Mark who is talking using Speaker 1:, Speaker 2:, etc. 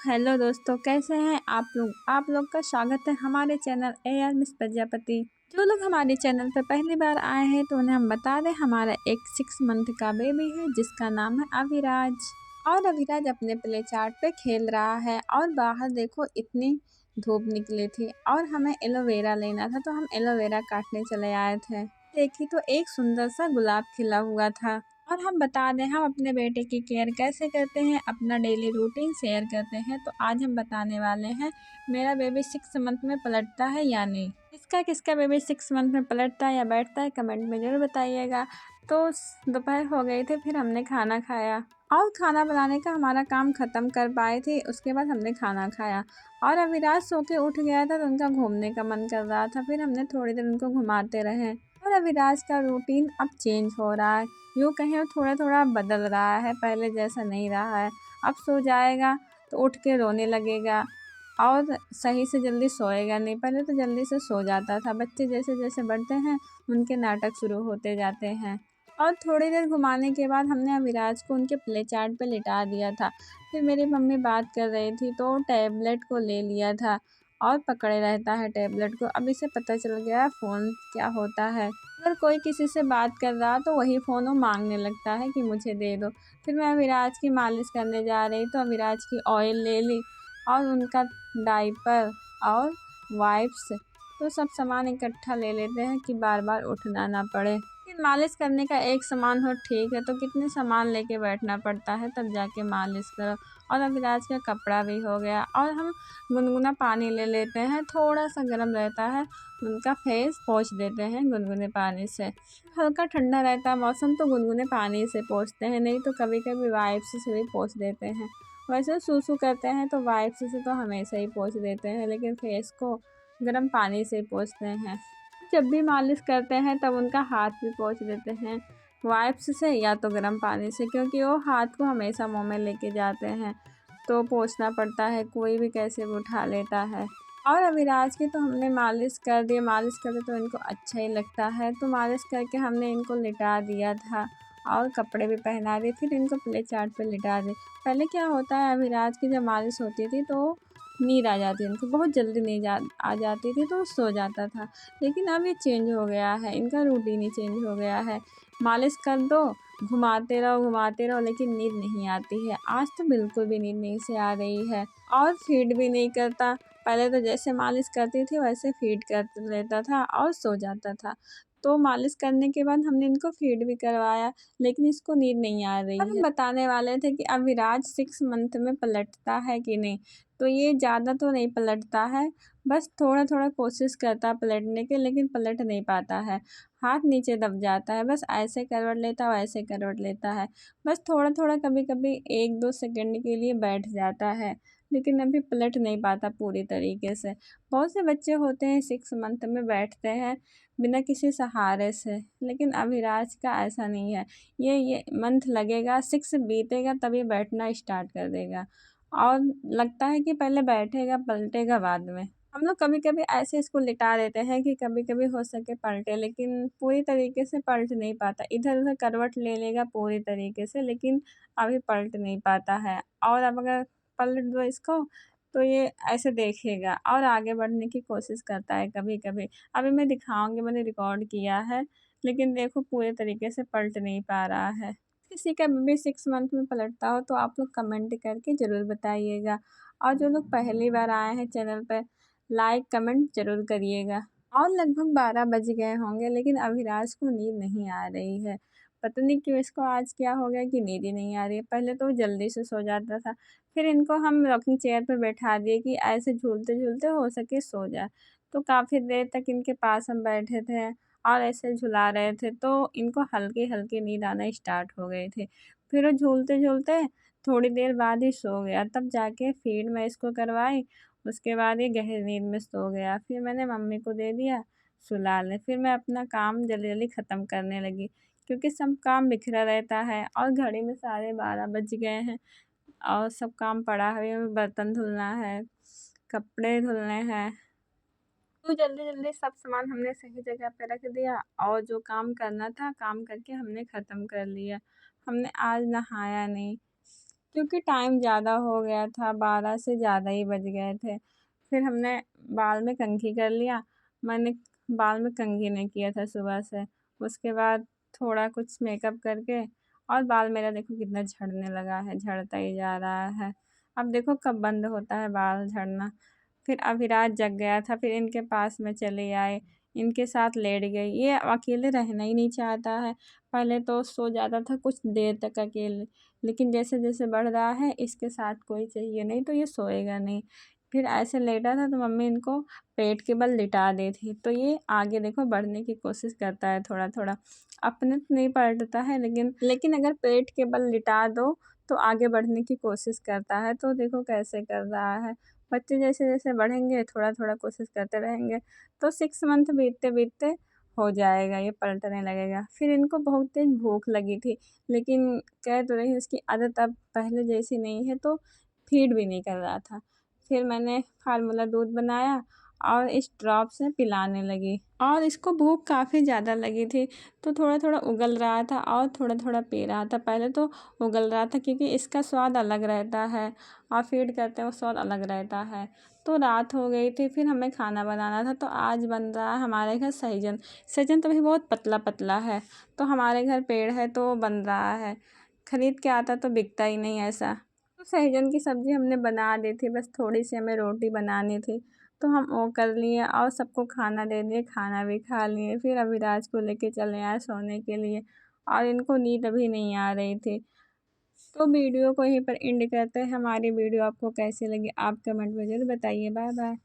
Speaker 1: Hello दोस्तों, कैसे हैं आप लोग का स्वागत है हमारे चैनल AR मिस प्रजापति। जो लोग हमारे चैनल पर पहली बार आए हैं तो उन्हें हम बता दें, हमारा एक 6 मंथ का बेबी है जिसका नाम है अविराज। और अविराज अपने प्ले चार्ट पे खेल रहा है और बाहर देखो इतनी धूप निकली थी और हमें एलोवेरा लेना था तो हम एलोवेरा काटने चले आए थे। देखी तो एक सुंदर सा गुलाब खिला हुआ था। और हम बता दें, हम अपने बेटे की केयर कैसे करते हैं, अपना डेली रूटीन शेयर करते हैं। तो आज हम बताने वाले हैं मेरा बेबी 6 मंथ में पलटता है या नहीं। किसका किसका बेबी 6 मंथ में पलटता है या बैठता है, कमेंट में जरूर बताइएगा। तो दोपहर हो गई थी, फिर हमने खाना खाया और खाना बनाने का हमारा काम ख़त्म कर पाए थे। उसके बाद हमने खाना खाया और अविराज सो के उठ गया था तो उनका घूमने का मन कर रहा था। फिर हमने थोड़ी देर उनको घुमाते रहे और अविराज का रूटीन अब चेंज हो रहा है, यूँ कहें थोड़ा थोड़ा बदल रहा है, पहले जैसा नहीं रहा है। अब सो जाएगा तो उठ के रोने लगेगा और सही से जल्दी सोएगा नहीं। पहले तो जल्दी से सो जाता था। बच्चे जैसे जैसे बढ़ते हैं उनके नाटक शुरू होते जाते हैं। और थोड़ी देर घुमाने के बाद हमने अविराज को उनके प्ले चार्ट पे लिटा दिया था। फिर मेरी मम्मी बात कर रही थी तो टैबलेट को ले लिया था और पकड़े रहता है टैबलेट को। अब इसे पता चल गया फ़ोन क्या होता है। अगर कोई किसी से बात कर रहा तो वही फ़ोन वो मांगने लगता है कि मुझे दे दो। फिर मैं अविराज की मालिश करने जा रही तो अविराज की ऑयल ले ली और उनका डाइपर और वाइप्स, तो सब सामान इकट्ठा ले लेते हैं कि बार बार उठना ना पड़े। लेकिन मालिश करने का एक सामान हो ठीक है, तो कितने सामान लेके बैठना पड़ता है तब जाके मालिश करो। और अविराज का कपड़ा भी हो गया और हम गुनगुना पानी ले लेते हैं, थोड़ा सा गर्म रहता है, उनका फेस पोंछ देते हैं गुनगुने पानी से। हल्का ठंडा रहता है मौसम तो गुनगुने पानी से पोंछते हैं, नहीं तो कभी कभी वाइप्स से भी पोंछ देते हैं। वैसे सूसू करते हैं तो वाइप्स से तो हमेशा ही पोंछ देते हैं, लेकिन फेस को गर्म पानी से पोंछते हैं। जब भी मालिश करते हैं तब उनका हाथ भी पोंछ देते हैं वाइप्स से या तो गर्म पानी से, क्योंकि वो हाथ को हमेशा मुंह में लेके जाते हैं तो पोंछना पड़ता है, कोई भी कैसे भी उठा लेता है। और अविराज की तो हमने मालिश कर दी, मालिश करते तो इनको अच्छा ही लगता है, तो मालिश करके हमने इनको लिटा दिया था और कपड़े भी पहना दिए। फिर इनको प्ले चार्ट पे लिटा दिए। पहले क्या होता है, अविराज की जब मालिश होती थी तो नींद आ जाती थी, उनको बहुत जल्दी नींद आ जाती थी तो सो जाता था। लेकिन अब ये चेंज हो गया है, इनका रूटीन ही चेंज हो गया है। मालिश कर दो, घुमाते रहो, लेकिन नींद नहीं आती है। आज तो बिल्कुल भी नींद नहीं से आ रही है और फीड भी नहीं करता। पहले तो जैसे मालिश करती थी वैसे फीड कर लेता था और सो जाता था। तो मालिश करने के बाद हमने इनको फीड भी करवाया, लेकिन इसको नींद नहीं आ रही है। हम बताने वाले थे कि अविराज 6 मंथ में पलटता है कि नहीं। तो ये ज़्यादा तो नहीं पलटता है, बस थोड़ा थोड़ा कोशिश करता है पलटने के, लेकिन पलट नहीं पाता है। हाथ नीचे दब जाता है, बस ऐसे करवट लेता है वैसे करवट लेता है। बस थोड़ा थोड़ा कभी कभी 1-2 सेकंड के लिए बैठ जाता है, लेकिन अभी पलट नहीं पाता पूरी तरीके से। बहुत से बच्चे होते हैं 6 मंथ में बैठते हैं बिना किसी सहारे से, लेकिन अभिराज का ऐसा नहीं है। ये मंथ लगेगा, 6 बीतेगा तभी बैठना स्टार्ट कर देगा और लगता है कि पहले बैठेगा पलटेगा बाद में। हम लोग कभी कभी ऐसे इसको लिटा देते हैं कि कभी कभी हो सके पलटे, लेकिन पूरी तरीके से पलट नहीं पाता। इधर उधर करवट ले लेगा पूरी तरीके से, लेकिन अभी पलट नहीं पाता है। और अब अगर पलट दो इसको तो ये ऐसे देखेगा और आगे बढ़ने की कोशिश करता है कभी कभी। अभी मैं दिखाऊंगी, मैंने रिकॉर्ड किया है, लेकिन देखो पूरे तरीके से पलट नहीं पा रहा है। किसी का बेबी 6 मंथ में पलटता हो तो आप लोग कमेंट करके ज़रूर बताइएगा। और जो लोग पहली बार आए हैं चैनल पर, लाइक कमेंट ज़रूर करिएगा। और लगभग 12 बज गए होंगे, लेकिन अभिराज को नींद नहीं आ रही है। पता नहीं क्यों इसको आज क्या हो गया कि नींद ही नहीं आ रही है। पहले तो जल्दी से सो जाता था। फिर इनको हम रॉकिंग चेयर पर बैठा दिए कि ऐसे झूलते झूलते हो सके सो जाए। तो काफ़ी देर तक इनके पास हम बैठे थे और ऐसे झुला रहे थे, तो इनको हल्की हल्की नींद आना स्टार्ट हो गए थे। फिर वो झूलते झूलते थोड़ी देर बाद ही सो गया, तब जाके फीड मैं इसको करवाई। उसके बाद ये गहरी नींद में सो गया। फिर मैंने मम्मी को दे दिया सुला ले। फिर मैं अपना काम जल्दी जल्दी ख़त्म करने लगी, क्योंकि सब काम बिखरा रहता है और घड़ी में 12:30 बज गए हैं और सब काम पड़ा है। बर्तन धुलना है, कपड़े धुलने हैं, तो जल्दी जल्दी सब सामान हमने सही जगह पे रख दिया और जो काम करना था काम करके हमने ख़त्म कर लिया। हमने आज नहाया नहीं, क्योंकि टाइम ज़्यादा हो गया था, 12 से ज़्यादा ही बज गए थे। फिर हमने बाल में कंघी कर लिया। मैंने बाल में कंघी नहीं किया था सुबह से। उसके बाद थोड़ा कुछ मेकअप करके और बाल मेरा देखो कितना झड़ने लगा है, झड़ता ही जा रहा है। अब देखो कब बंद होता है बाल झड़ना। फिर अभिराज जग गया था, फिर इनके पास में चले आए, इनके साथ लेट गई। ये अकेले रहना ही नहीं चाहता है। पहले तो सो जाता था कुछ देर तक अकेले, लेकिन जैसे-जैसे बढ़ रहा है इसके साथ कोई चाहिए नहीं तो ये सोएगा नहीं। फिर ऐसे लेटा था तो मम्मी इनको पेट के बल लिटा दी थी, तो ये आगे देखो बढ़ने की कोशिश करता है थोड़ा-थोड़ा। अपने तो नहीं पलटता है लेकिन अगर पेट के बल लिटा दो तो आगे बढ़ने की कोशिश करता है, तो देखो कैसे कर रहा है। बच्चे जैसे-जैसे बढ़ेंगे थोड़ा-थोड़ा कोशिश करते रहेंगे, तो 6 मंथ बीतते-बीतते हो जाएगा, ये पलटने लगेगा। फिर इनको बहुत तेज़ भूख लगी थी, लेकिन कह तो रही हूँ इसकी आदत अब पहले जैसी नहीं है, तो फ़ीड भी नहीं कर रहा था। फिर मैंने फ़ॉर्मूला दूध बनाया और इस ड्रॉप से पिलाने लगी और इसको भूख काफ़ी ज़्यादा लगी थी, तो थोड़ा-थोड़ा उगल रहा था और थोड़ा-थोड़ा पी रहा था। पहले तो उगल रहा था क्योंकि इसका स्वाद अलग रहता है और फ़ीड करते हैं वो स्वाद अलग रहता है। तो रात हो गई थी, फिर हमें खाना बनाना था, तो आज बन रहा है हमारे घर सहजन। सहजन तो अभी बहुत पतला-पतला है, तो हमारे घर पेड़ है तो बन रहा है। खरीद के आता तो बिकता ही नहीं ऐसा। तो सहजन की सब्ज़ी हमने बना दी थी, बस थोड़ी-सी हमें रोटी बनानी थी, तो हम वो कर लिए और सबको खाना दे दिए, खाना भी खा लिए। फिर अभिराज को लेके चले आए सोने के लिए और इनको नींद अभी नहीं आ रही थी। तो वीडियो को यहीं पर एंड करते हैं। हमारी वीडियो आपको कैसी लगी आप कमेंट में ज़रूर बताइए। Bye bye.